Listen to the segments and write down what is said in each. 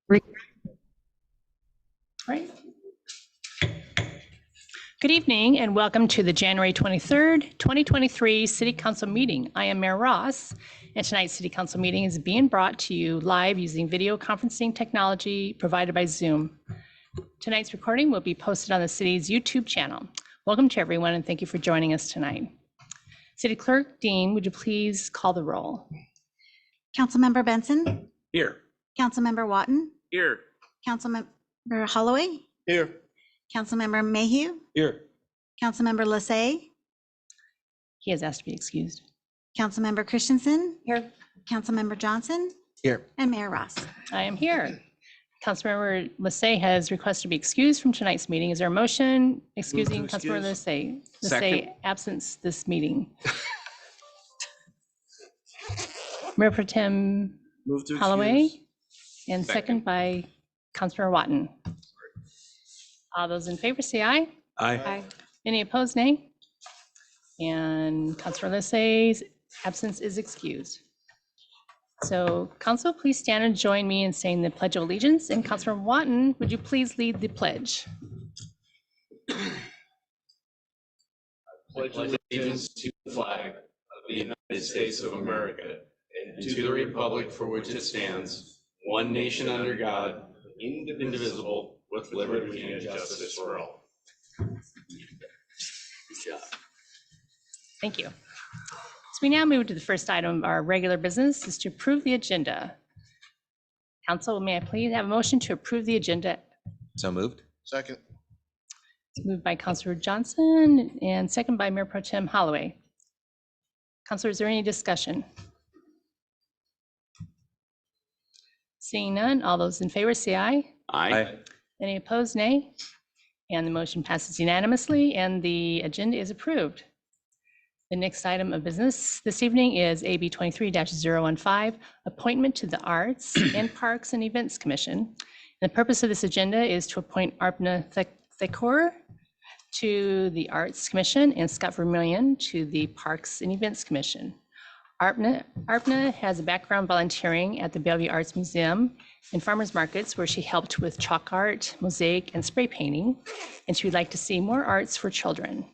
Right. Good evening and welcome to the January 23rd, 2023 City Council meeting. I am Mayor Ross, and tonight's City Council meeting is being brought to you live using video conferencing technology provided by Zoom. Tonight's recording will be posted on the city's YouTube channel. Welcome to everyone and thank you for joining us tonight. City Clerk Dean, would you please call the roll? Councilmember Benson? Here. Councilmember Watton? Here. Councilmember Holloway? Here. Councilmember Mayhew? Here. Councilmember Lassay? He has asked to be excused. Councilmember Christensen? Here. Councilmember Johnson? Here. And Mayor Ross. I am here. Councilmember Lassay has requested to be excused from tonight's meeting. Is there a motion excusing Councilmember Lassay? Lassay absence this meeting. Mayor Pro Tem Holloway, and second by Councilmember Watton. All those in favor say aye. Aye. Any opposed, nay? And Councilor Lassay's absence is excused. So council, please stand and join me in saying the Pledge of Allegiance. And Councilor Watton, would you please lead the pledge? I pledge allegiance to the flag of the United States of America and to the republic for which it stands, one nation under God, indivisible, with liberty and justice for all. Good job. Thank you. So we now move to the first item of our regular business, is to approve the agenda. Council, may I please have a motion to approve the agenda? So moved. Second. It's moved by Councilor Johnson and second by Mayor Pro Tem Holloway. Councilor, is there any discussion? Seeing none, all those in favor say aye. Aye. Any opposed, nay? And the motion passes unanimously and the agenda is approved. The next item of business this evening is AB 23-015, appointment to the Arts and Parks and Events Commission. And the purpose of this agenda is to appoint Arpna Thakor to the Arts Commission and Scott Vermillion to the Parks and Events Commission. Arpna has a background volunteering at the Bellevue Arts Museum and Farmers Markets, where she helped with chalk art, mosaic, and spray painting, and she would like to see more arts for children.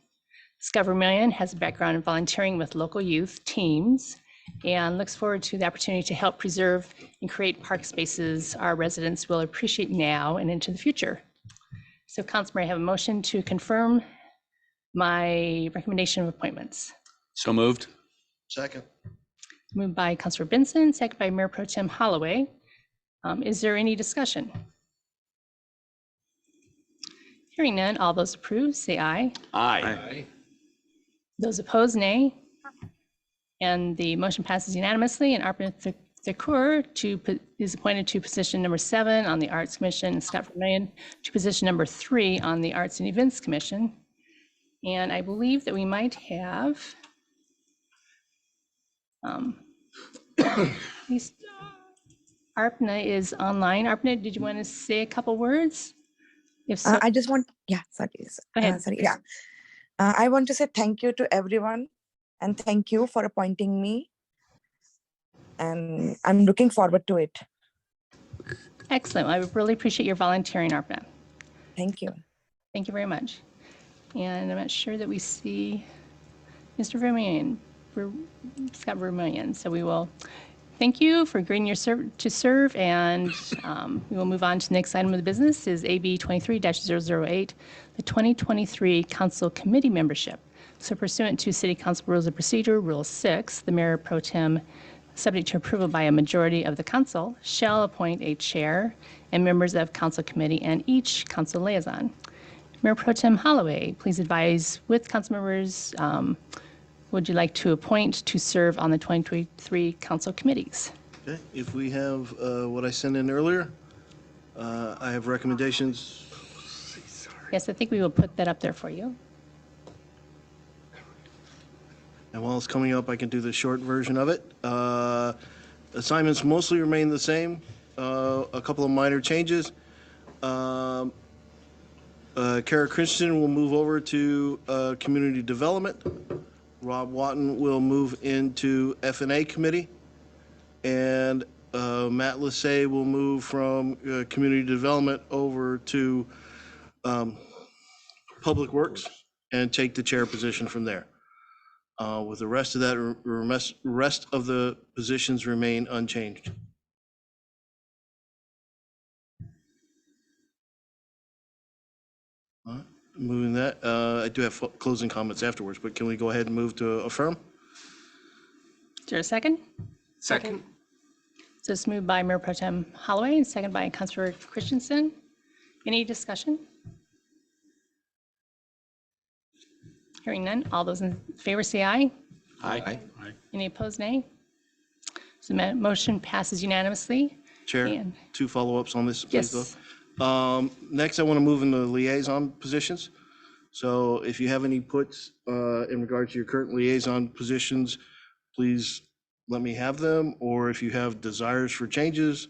Scott Vermillion has a background in volunteering with local youth teams and looks forward to the opportunity to help preserve and create park spaces our residents will appreciate now and into the future. So Council, may I have a motion to confirm my recommendation of appointments? So moved. Second. Moved by Councilor Benson, second by Mayor Pro Tem Holloway. Is there any discussion? Hearing none, all those approved say aye. Aye. Those opposed, nay. And the motion passes unanimously, and Arpna Thakor is appointed to position number 7 on the Arts Commission, and Scott Vermillion to position number 3 on the Arts and Events Commission. And I believe that we might have at least Arpna is online. Arpna, did you want to say a couple words? If so, I just want, sorry. Go ahead. I want to say thank you to everyone and thank you for appointing me. And I'm looking forward to it. Excellent. I really appreciate your volunteering, Arpna. Thank you. Thank you very much. And I'm not sure that we see Mr. Vermillion, Scott Vermillion. So we will thank you for agreeing to serve, and we will move on to the next item of the business is AB 23-008, the 2023 Council Committee membership. So pursuant to City Council Rules of Procedure, Rule 6, the Mayor Pro Tem, subject to approval by a majority of the council, shall appoint a chair and members of Council Committee and each council liaison. Mayor Pro Tem Holloway, please advise with council members would you like to appoint to serve on the 2023 council committees? Okay, if we have what I sent in earlier, I have recommendations. Yes, I think we will put that up there for you. And while it's coming up, I can do the short version of it. Assignments mostly remain the same, a couple of minor changes. Kara Christian will move over to community development. Rob Watton will move into F&A committee. And Matt Lissay will move from community development over to Public Works and take the chair position from there. With the rest of that, rest of the positions remain unchanged. All right, moving that, I do have closing comments afterwards, but can we go ahead and move to affirm? Is there a second? Second. So it's moved by Mayor Pro Tem Holloway and second by Councilor Christensen. Any discussion? Hearing none. All those in favor say aye. Aye. Any opposed, nay? So motion passes unanimously. Chair, And- 2 follow-ups on this, please, Yes. though. Next, I want to move into liaison positions. So if you have any puts in regard to your current liaison positions, please let me have them, or if you have desires for changes,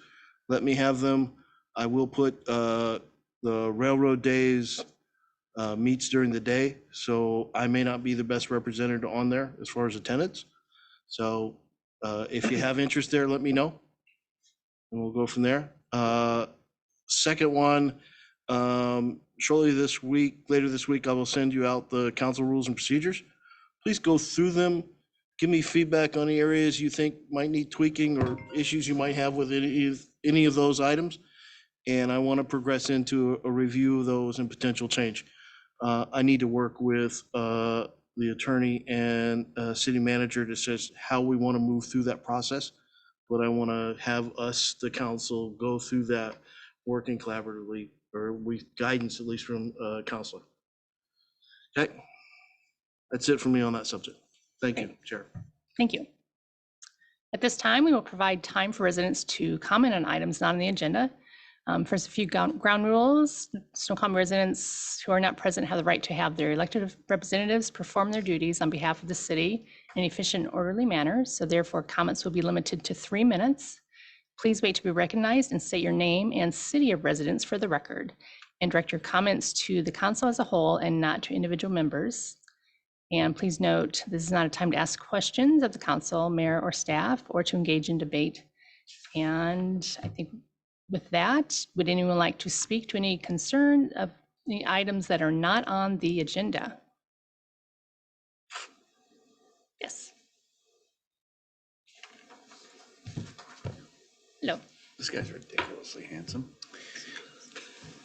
let me have them. I will put the railroad days meets during the day, so I may not be the best representative on there as far as attendance. So if you have interest there, let me know, and we'll go from there. Second one, shortly this week, later this week, I will send you out the council rules and procedures. Please go through them. Give me feedback on the areas you think might need tweaking or issues you might have with any of those items. And I want to progress into a review of those and potential change. I need to work with the attorney and city manager to says how we want to move through that process. But I want to have us, the council, go through that working collaboratively, or with guidance at least from council. Okay, that's it for me on that subject. Thank you, Chair. Thank you. At this time, we will provide time for residents to comment on items not on the agenda. First, a few ground rules. Snoqualmie residents who are not present have the right to have their elected representatives perform their duties on behalf of the city in an efficient and orderly manner. So therefore, comments will be limited to 3 minutes. Please wait to be recognized and state your name and city of residence for the record, and direct your comments to the council as a whole and not to individual members. And please note, this is not a time to ask questions of the council, mayor, or staff, or to engage in debate. And I think with that, would anyone like to speak to any concern of the items that are not on the agenda? Yes. Hello. This guy's ridiculously handsome.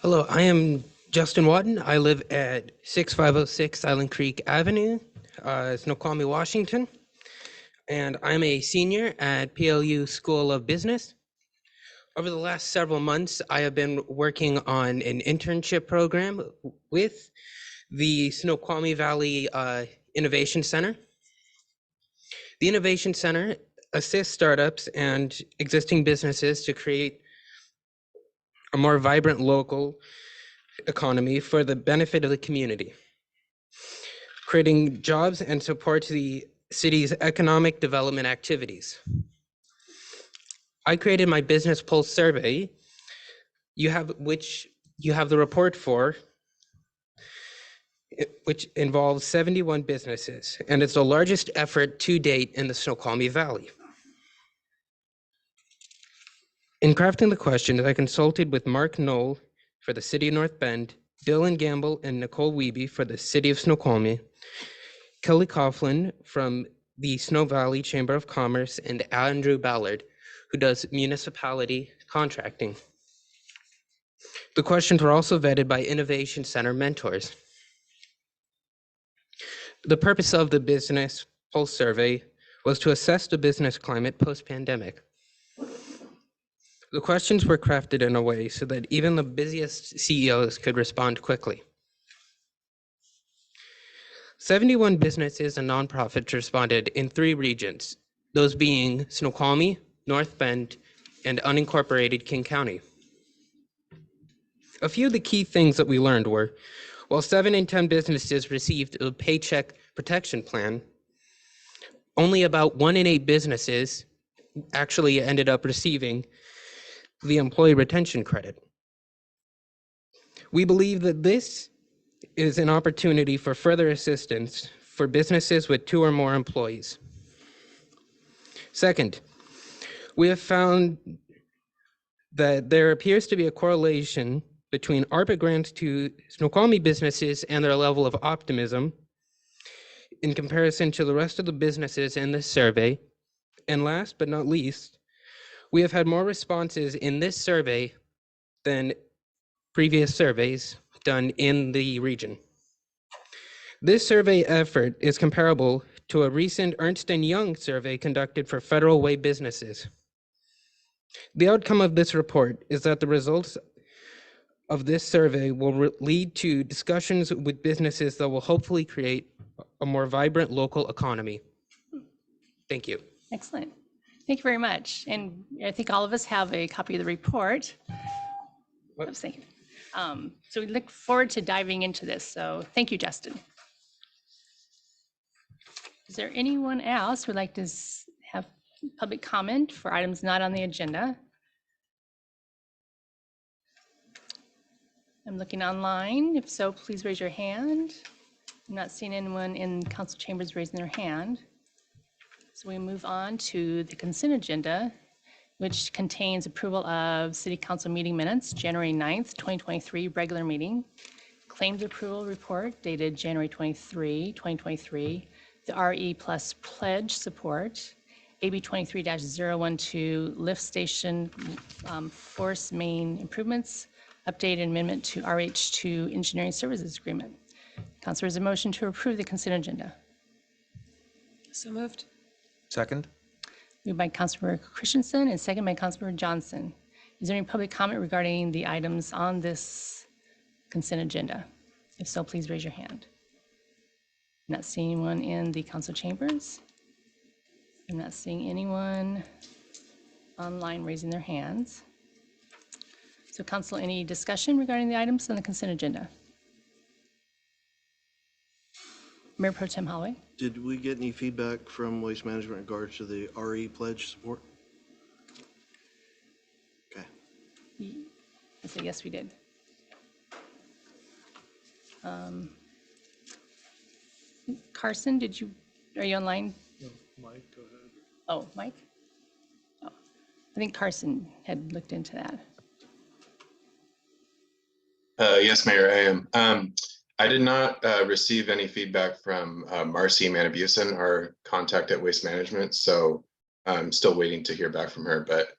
Hello, I am Justin Wadden. I live at 6506 Island Creek Avenue, Snoqualmie, Washington. And I'm a senior at PLU School of Business. Over the last several months, I have been working on an internship program with the Snoqualmie Valley Innovation Center. The Innovation Center assists startups and existing businesses to create a more vibrant local economy for the benefit of the community, creating jobs and support the city's economic development activities. I created my business pulse survey, which you have the report for, which involves 71 businesses, and it's the largest effort to date in the Snoqualmie Valley. In crafting the questions, I consulted with Mark Knoll for the City of North Bend, Dylan Gamble and Nicole Wiebe for the City of Snoqualmie, Kelly Coughlin from the Snow Valley Chamber of Commerce, and Andrew Ballard, who does municipality contracting. The questions were also vetted by Innovation Center mentors. The purpose of the Business Pulse Survey was to assess the business climate post-pandemic. The questions were crafted in a way so that even the busiest CEOs could respond quickly. 71 businesses and nonprofits responded in 3 regions, those being Snoqualmie, North Bend, and unincorporated King County. A few of the key things that we learned were, while 7 in 10 businesses received a paycheck protection plan, only about 1 in 8 businesses actually ended up receiving the employee retention credit. We believe that this is an opportunity for further assistance for businesses with 2 or more employees. Second, we have found that there appears to be a correlation between ARPA grants to Snoqualmie businesses and their level of optimism in comparison to the rest of the businesses in this survey. And last but not least, we have had more responses in this survey than previous surveys done in the region. This survey effort is comparable to a recent Ernst & Young survey conducted for Federal Way businesses. The outcome of this report is that the results of this survey will lead to discussions with businesses that will hopefully create a more vibrant local economy. Thank you. Excellent. Thank you very much. And I think all of us have a copy of the report. Oops, thank you. So we look forward to diving into this. So thank you, Justin. Is there anyone else who would like to have public comment for items not on the agenda? I'm looking online. If so, please raise your hand. I'm not seeing anyone in council chambers raising their hand. So we move on to the consent agenda, which contains approval of city council meeting minutes, January 9th, 2023, regular meeting, claims approval report dated January 23, 2023, the RE Plus pledge support, AB 23-012 lift station force main improvements, updated amendment to RH2 engineering services agreement. Councilors, a motion to approve the consent agenda. So moved. Second? Moved by Councilmember Christensen and second by Councilmember Johnson. Is there any public comment regarding the items on this consent agenda? If so, please raise your hand. I'm not seeing anyone in the council chambers. I'm not seeing anyone online raising their hands. So council, any discussion regarding the items on the consent agenda? Mayor Pro Tem Holloway? Did we get any feedback from Waste Management in regards to the RE pledge support? Okay. I say yes, we did. Carson, are you online? No, Mike, go ahead. Oh, Mike? Oh, I think Carson had looked into that. Yes, Mayor, I am. I did not receive any feedback from Marcy Manabusen, our contact at Waste Management, so I'm still waiting to hear back from her. But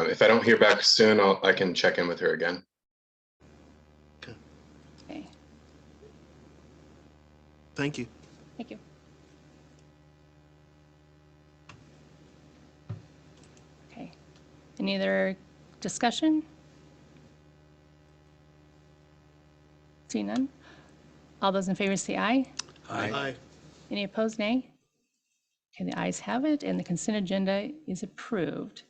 if I don't hear back soon, I can check in with her again. Okay, Thank you. thank you. Okay, any other discussion? Seeing none? All those in favor say aye. Aye. Any opposed, nay? Okay, the ayes have it, and the consent agenda is approved.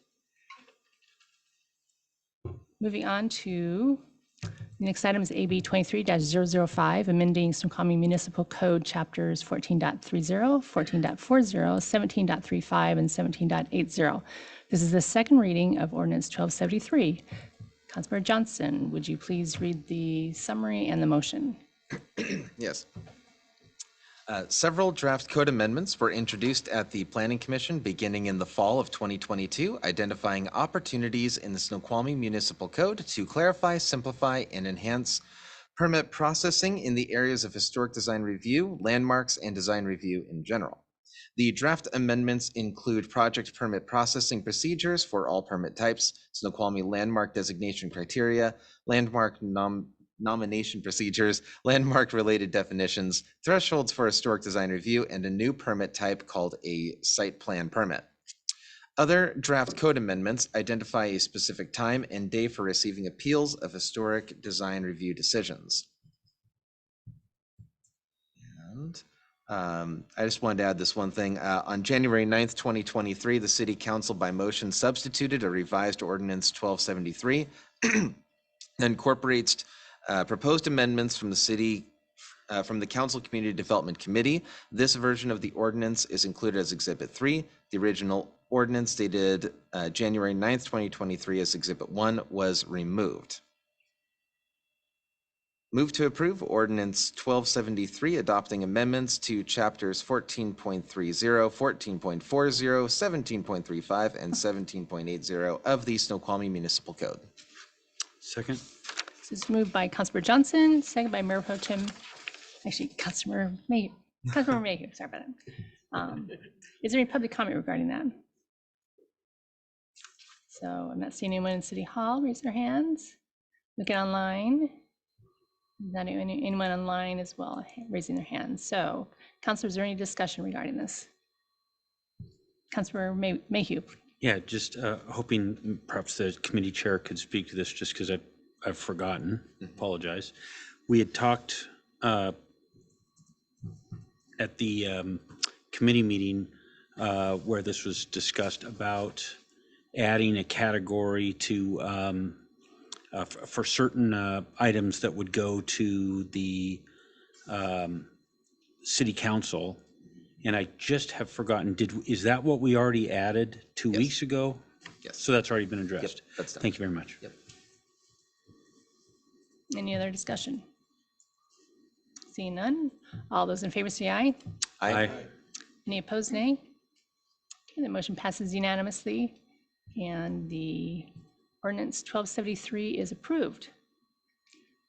Moving on to, the next item is AB 23-005, amending Snoqualmie Municipal Code Chapters 14.30, 14.40, 17.35, and 17.80. This is the second reading of Ordinance 1273. Councilmember Johnson, would you please read the summary and the motion? Yes. Several draft code amendments were introduced at the Planning Commission beginning in the fall of 2022, identifying opportunities in the Snoqualmie Municipal Code to clarify, simplify, and enhance permit processing in the areas of historic design review, landmarks, and design review in general. The draft amendments include project permit processing procedures for all permit types, Snoqualmie landmark designation criteria, landmark nomination procedures, landmark-related definitions, thresholds for historic design review, and a new permit type called a site plan permit. Other draft code amendments identify a specific time and day for receiving appeals of historic design review decisions. And I just wanted to add this one thing. On January 9th, 2023, the City Council by motion substituted a revised Ordinance 1273 that incorporates proposed amendments from the city, from the Council Community Development Committee. This version of the ordinance is included as Exhibit 3. The original ordinance dated January 9th, 2023 as Exhibit 1 was removed. Move to approve ordinance 1273, adopting amendments to chapters 14.30, 14.40, 17.35, and 17.80 of the Snoqualmie Municipal Code. Second. This is moved by Councilmember Johnson, second by Mayor Pro Tem, actually, Councilmember Mayhew. Councilmember Mayhew, sorry about that. Is there any public comment regarding that? So I'm not seeing anyone in City Hall raise their hands. Looking online. Not anyone online as well raising their hands. So, Councilor, is there any discussion regarding this? Councilor Mayhew. Yeah, just hoping perhaps the committee chair could speak to this just because I've forgotten. Apologize. We had talked at the committee meeting where this was discussed about adding a category to for certain items that would go to the city council. And I just have forgotten, is that what we already added 2 Yes. weeks ago? Yes. So that's already been addressed? Yep, that's done. Thank you very much. Yep. Any other discussion? Seeing none. All those in favor say aye. Aye. Any opposed, nay? Okay, the motion passes unanimously, and the ordinance 1273 is approved.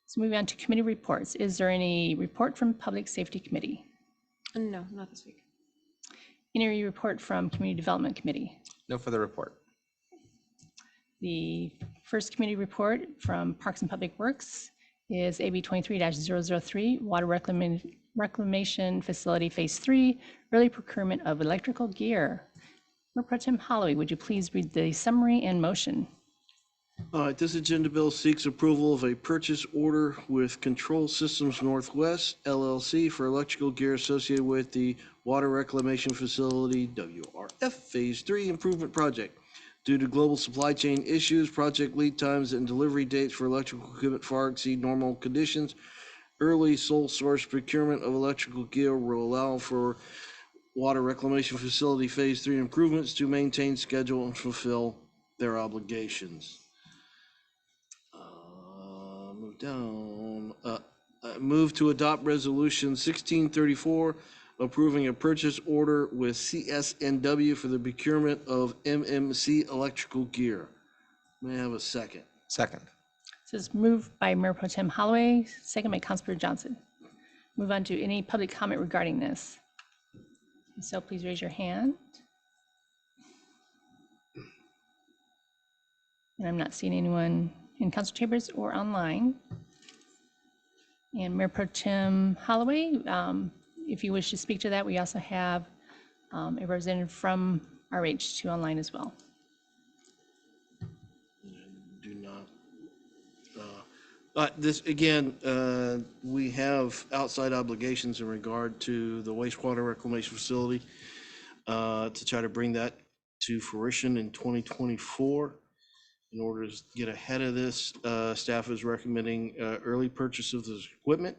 So moving on to committee reports. Is there any report from Public Safety Committee? No, not this week. Any report from Community Development Committee? No further report. The first committee report from Parks and Public Works is AB 23-003, Water Reclamation Facility Phase 3, early procurement of electrical gear. Mayor Pro Tem Holloway, would you please read the summary and motion? All right, this agenda bill seeks approval of a purchase order with Control Systems Northwest LLC for electrical gear associated with the Water Reclamation Facility WRF Phase 3 Improvement Project. Due to global supply chain issues, project lead times and delivery dates for electrical equipment far exceed normal conditions. Early sole source procurement of electrical gear will allow for Water Reclamation Facility Phase 3 improvements to maintain schedule and fulfill their obligations. Move down. Move to adopt resolution 1634, approving a purchase order with CSNW for the procurement of MMC electrical gear. May I have a second? Second. This is moved by Mayor Pro Tem Holloway, second by Councilor Johnson. Move on to any public comment regarding this. So please raise your hand. And I'm not seeing anyone in council chambers or online. And Mayor Pro Tem Holloway, if you wish to speak to that, we also have a representative from RH2 online as well. Do not. This, again, we have outside obligations in regard to the wastewater reclamation facility to try to bring that to fruition in 2024. In order to get ahead of this, staff is recommending early purchase of this equipment.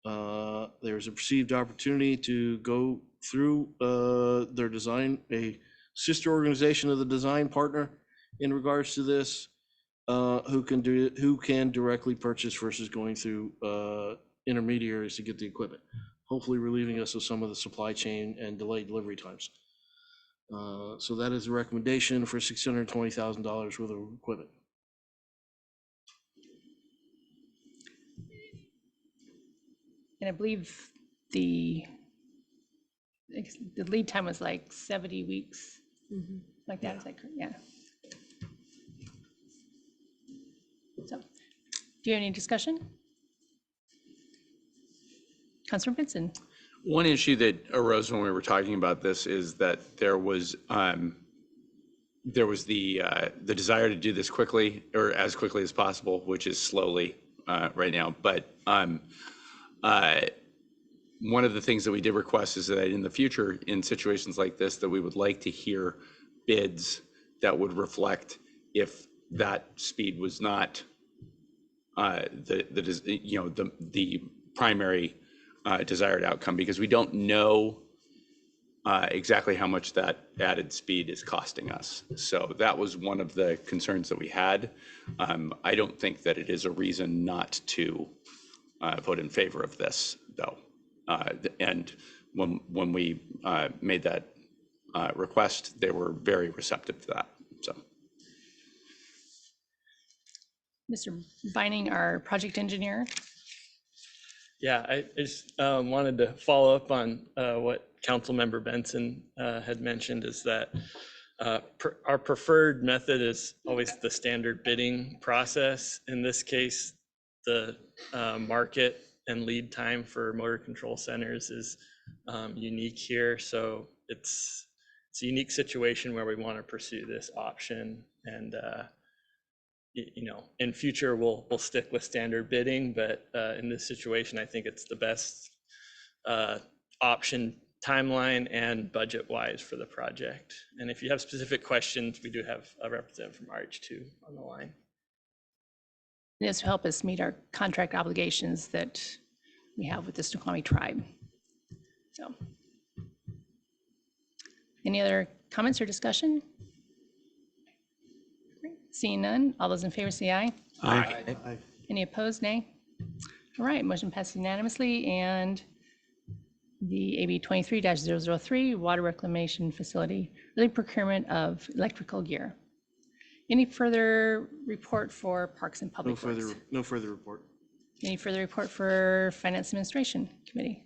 There's a perceived opportunity to go through their design, a sister organization of the design partner in regards to this, who can directly purchase versus going through intermediaries to get the equipment, hopefully relieving us of some of the supply chain and delayed delivery times. So that is a recommendation for $620,000 worth of equipment. And I believe the lead time was like 70 weeks, like that, is that correct? Yeah. So, do you have any discussion? Councilor Benson. One issue that arose when we were talking about this is that there was the desire to do this quickly or as quickly as possible, which is slowly right now. But one of the things that we did request is that in the future, in situations like this, that we would like to hear bids that would reflect if that speed was not the primary desired outcome, because we don't know exactly how much that added speed is costing us. So that was one of the concerns that we had. I don't think that it is a reason not to vote in favor of this, though. And when we made that request, they were very receptive to that. So, Mr. Vining, our project engineer. Yeah, I just wanted to follow up on what Councilmember Benson had mentioned, is that our preferred method is always the standard bidding process. In this case, the market and lead time for motor control centers is unique here. So it's a unique situation where we want to pursue this option. And in future, we'll stick with standard bidding, but in this situation, I think it's the best option timeline and budget wise for the project. And if you have specific questions, we do have a representative from RH2 on the line. This will help us meet our contract obligations that we have with the Snoqualmie tribe. So, any other comments or discussion? Seeing none, all those in favor say aye. Aye. Any opposed, nay? All right, motion passes unanimously, and the AB 23-003 water reclamation facility, early procurement of electrical gear. Any further report for Parks and Public Works? No further report. Any further report for Finance Administration Committee?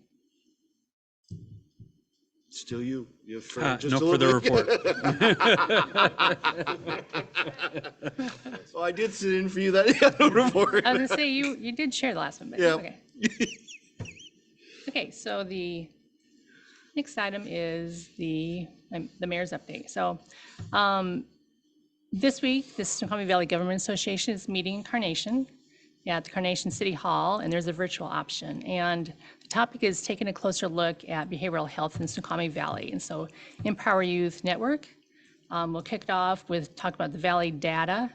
Still you. You have just No a little further bit. So I did sit in for you that report. I was gonna say, you did share the last one, but Yeah. okay. Okay, so the next item is the mayor's update. So this week, the Snoqualmie Valley Government Association is meeting in Carnation at the Carnation City Hall, and there's a virtual option. And the topic is taking a closer look at behavioral health in Snoqualmie Valley. And so Empower Youth Network will kick it off with talk about the Valley data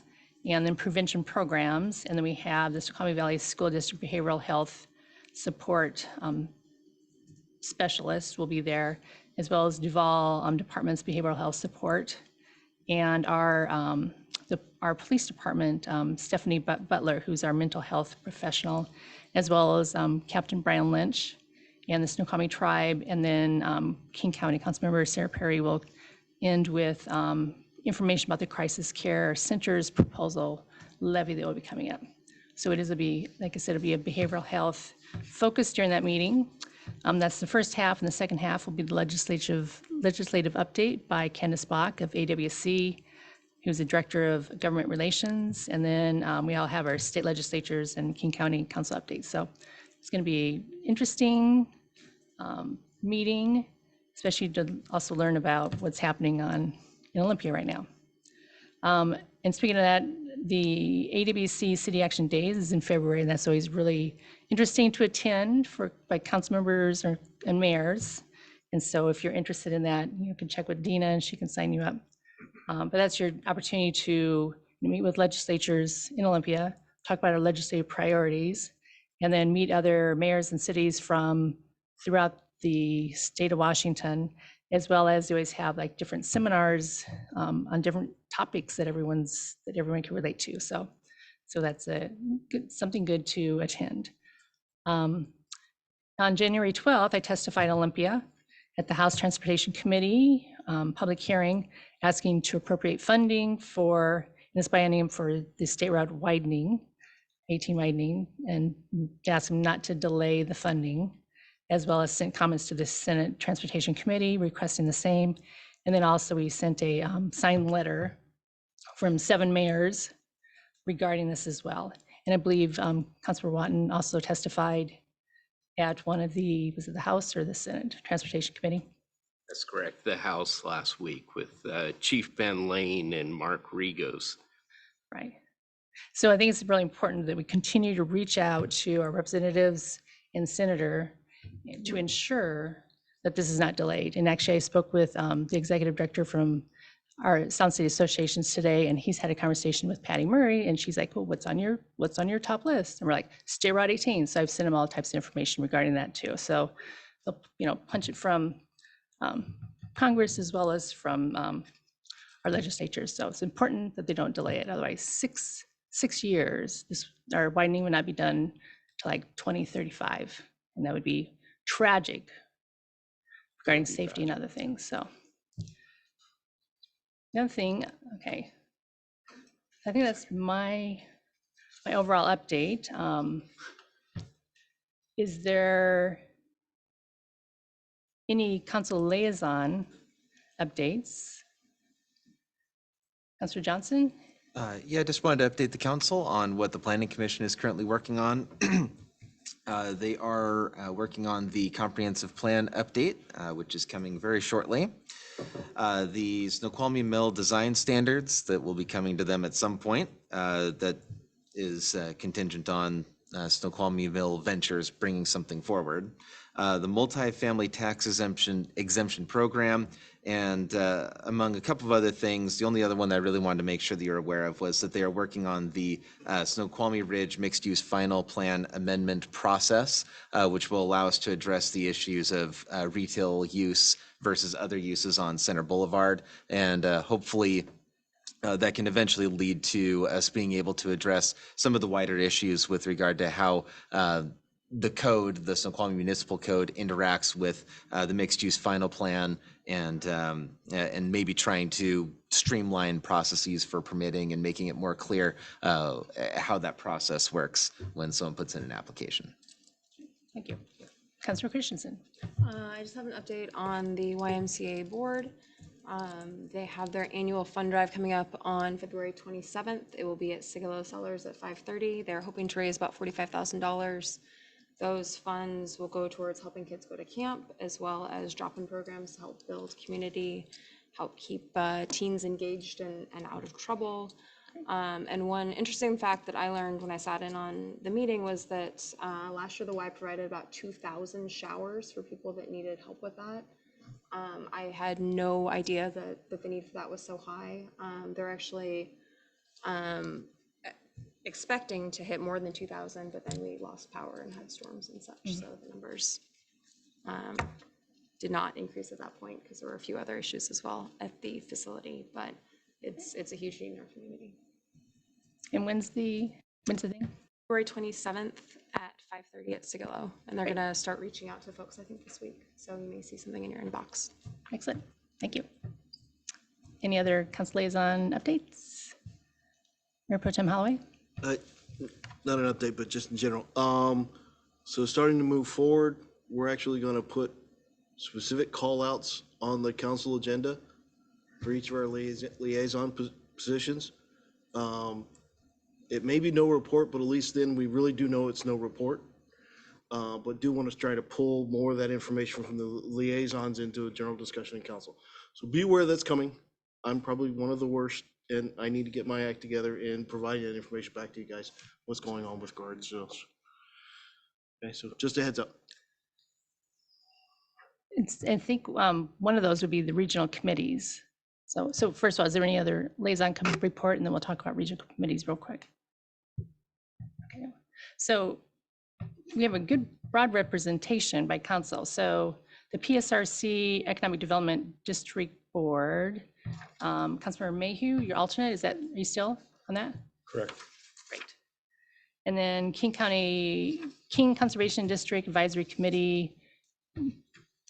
and then prevention programs. And then we have the Snoqualmie Valley School District Behavioral Health Support Specialist will be there, as well as Duval Department's Behavioral Health Support. And our police department, Stephanie Butler, who's our mental health professional, as well as Captain Brian Lynch and the Snoqualmie tribe. And then King County Councilmember Sarah Perry will end with information about the crisis care center's proposal levy that will be coming up. So it is like I said, it'll be a behavioral health focus during that meeting. That's the first half, and the second half will be the legislative update by Candace Bach of AWC, who's the Director of Government Relations. And then we all have our state legislatures and King County Council updates. So it's going to be an interesting meeting, especially to also learn about what's happening in Olympia right now. And speaking of that, the AWC City Action Days is in February, and that's always really interesting to attend by council members and mayors. And so if you're interested in that, you can check with Dina and she can sign you up. But that's your opportunity to meet with legislatures in Olympia, talk about our legislative priorities, and then meet other mayors and cities from throughout the state of Washington, as well as they always have like different seminars on different topics that everyone can relate to. So that's something good to attend. On January 12th, I testified in Olympia at the House Transportation Committee public hearing, asking to appropriate funding for this biennium for the state route widening, 18 widening, and asked them not to delay the funding, as well as sent comments to the Senate Transportation Committee requesting the same. And then also we sent a signed letter from 7 mayors regarding this as well. And I believe Councilor Watton also testified at one of was it the House or the Senate Transportation Committee? That's correct. The House last week with Chief Ben Lane and Mark Regos. Right. So I think it's really important that we continue to reach out to our representatives and senator to ensure that this is not delayed. And actually I spoke with the executive director from our Sound City Associations today, and he's had a conversation with Patty Murray, and she's like, well, what's on your top list? And we're like, State Route 18. So I've sent them all types of information regarding that too. So they'll punch it from Congress as well as from our legislatures. So it's important that they don't delay it. Otherwise, six years, our widening would not be done to like 2035. And that would be tragic regarding safety and other things, so. Another thing, okay. I think that's my overall update. Is there any council liaison updates? Councilor Johnson? Yeah, I just wanted to update the council on what the Planning Commission is currently working on. They are working on the comprehensive plan update, which is coming very shortly. The Snoqualmie Mill design standards that will be coming to them at some point, that is contingent on Snoqualmie Mill Ventures bringing something forward. The multifamily tax exemption program, and among a couple of other things, the only other one that I really wanted to make sure that you're aware of was that they are working on the Snoqualmie Ridge mixed-use final plan amendment process, which will allow us to address the issues of retail use versus other uses on Center Boulevard, and hopefully that can eventually lead to us being able to address some of the wider issues with regard to how the code, the Snoqualmie Municipal Code, interacts with the mixed-use final plan, and maybe trying to streamline processes for permitting and making it more clear how that process works when someone puts in an application. Thank you. Councilor Christensen? I just have an update on the YMCA board. They have their annual fund drive coming up on February 27th. It will be at Sigalo Cellars at 5:30. They're hoping to raise about $45,000. Those funds will go towards helping kids go to camp, as well as drop-in programs to help build community, help keep teens engaged and out of trouble. And one interesting fact that I learned when I sat in on the meeting was that last year the Y provided about 2,000 showers for people that needed help with that. I had no idea that the need for that was so high. They're actually expecting to hit more than 2,000, but then we lost power and had storms and such, so the numbers did not increase at that point because there were a few other issues as well at the facility, but it's a huge need in our community. And when's the thing? February 27th at 5:30 at Sigalo, and they're gonna start reaching out to folks, I think, this week, so you may see something in your inbox. Excellent, thank you. Any other council liaison updates? Mayor Pro Tem Holloway? Not an update, but just in general. So starting to move forward, we're actually going to put specific call outs on the council agenda for each of our liaison positions. It may be no report, but at least then we really do know it's no report. But do want to try to pull more of that information from the liaisons into a general discussion in council. So be aware that's coming. I'm probably one of the worst, and I need to get my act together and provide that information back to you guys, what's going on with guard sales. Okay, so just a heads up. I think one of those would be the regional committees. So first of all, is there any other liaison report? And then we'll talk about regional committees real quick. Okay, so we have a good broad representation by council. So the PSRC Economic Development District Board, Councilmember Mayhew, your alternate, are you still on that? Correct. Great. And then King Conservation District Advisory Committee,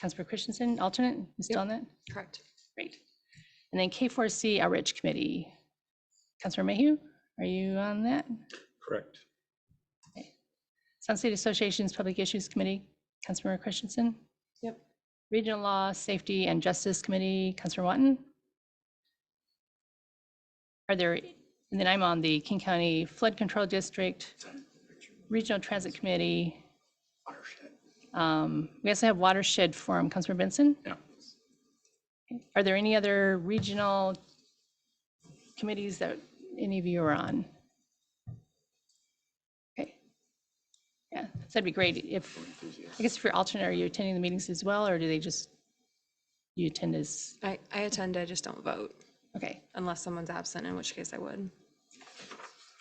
Councilmember Christensen, alternate, you still on that? Correct. Great. And then K4C Outreach Committee, Councilmember Mayhew, are you on that? Correct. Okay. Sun State Association's Public Issues Committee, Councilmember Christensen. Yep. Regional Law, Safety, and Justice Committee, Councilor Watton. And then I'm on the King County Flood Control District, Regional Transit Committee. We also have Watershed Forum, Councilor Benson. Yeah. Okay. Are there any other regional committees that any of you are on? Okay. Yeah, so that'd be great if, I guess if you're alternate, are you attending the meetings as well, or do they just, you attend as? I attend, I just don't vote. Okay. Unless someone's absent, in which case I would.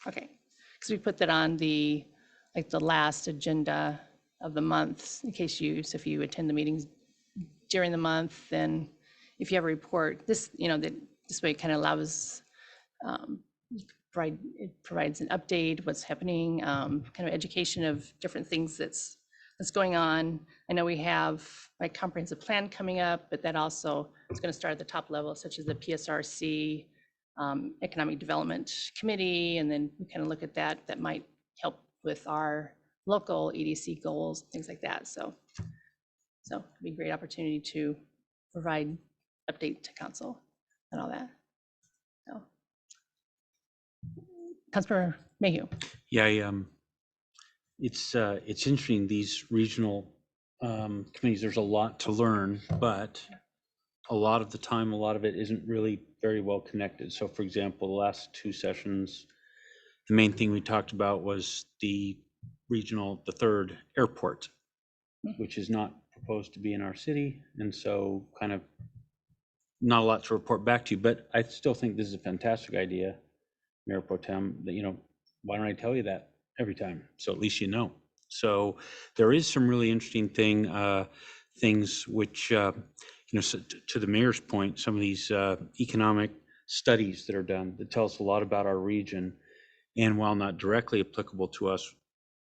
Okay, because we put that on the last agenda of the month in case so if you attend the meetings during the month, then if you have a report, this way it kind of allows it provides an update, what's happening, kind of education of different things that's going on. I know we have a comprehensive plan coming up, but that also is going to start at the top level, such as the PSRC, Economic Development Committee, and then we kind of look at that. That might help with our local EDC goals, things like that. So it'd be a great opportunity to provide update to council and all that. So, Councilmember Mayhew. Yeah, it's interesting, these regional committees, there's a lot to learn, but a lot of the time, a lot of it isn't really very well connected. So for example, the last 2 sessions, the main thing we talked about was the third airport, which is not proposed to be in our city. And so kind of not a lot to report back to you, but I still think this is a fantastic idea, Mayor Pro Tem, that, why don't I tell you that every time? So at least you know. So there is some really interesting things which, to the mayor's point, some of these economic studies that are done that tell us a lot about our region. And while not directly applicable to us,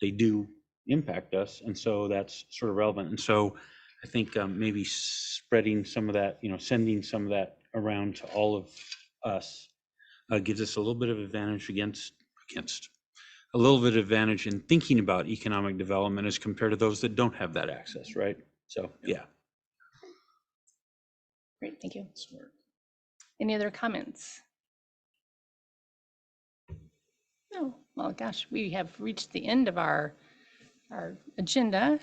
they do impact us. And so that's sort of relevant. And so I think maybe spreading some of that, sending some of that around to all of us gives us a little bit of advantage against a little bit of advantage in thinking about economic development as compared to those that don't have that access, right? So, yeah. Great, thank you. Any other comments? No, well, gosh, we have reached the end of our agenda.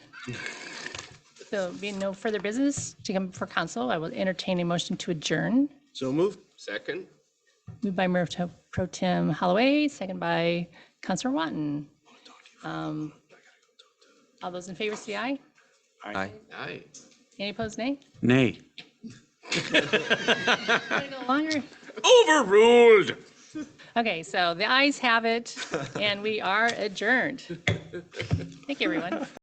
So being no further business to come before council, I will entertain a motion to adjourn. So moved. Second? Moved by Mayor Pro Tem Holloway, second by Councilor Watton. All those in favor say aye. Aye. Aye. Any opposed, nay? Nay. Want to go longer? Overruled. Okay, so the ayes have it, and we are adjourned. Thank you, everyone.